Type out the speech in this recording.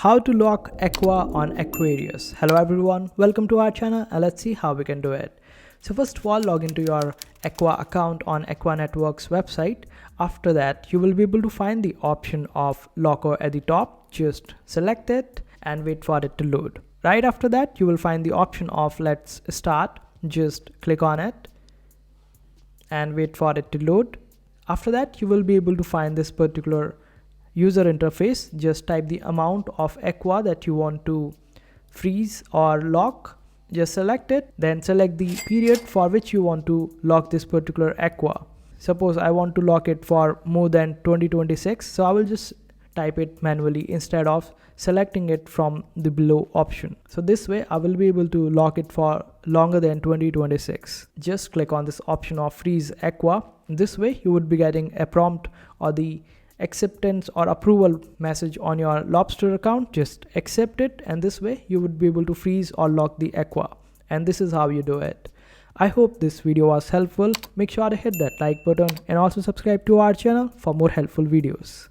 How to lock Aqua on Aquarius. Hello everyone, welcome to our channel and let's see how we can do it. So first of all, log into your Aqua account on Aqua Network's website. After that, you will be able to find the option of locker at the top. Just select it and wait for it to load. Right after that, you will find the option of let's start. Just click on it and wait for it to load. After that, you will be able to find this particular user interface. Just type the amount of Aqua that you want to freeze or lock. Just select it, then select the period for which you want to lock this particular Aqua. Suppose I want to lock it for more than 2026, so I will just type it manually instead of selecting it from the below option. So this way I will be able to lock it for longer than 2026. Just click on this option of freeze Aqua. This way you would be getting a prompt or the acceptance or approval message on your Lobster account. Just accept it, and this way you would be able to freeze or lock the Aqua. And this is how you do it. I hope this video was helpful. Make sure to hit that like button and also subscribe to our channel for more helpful videos.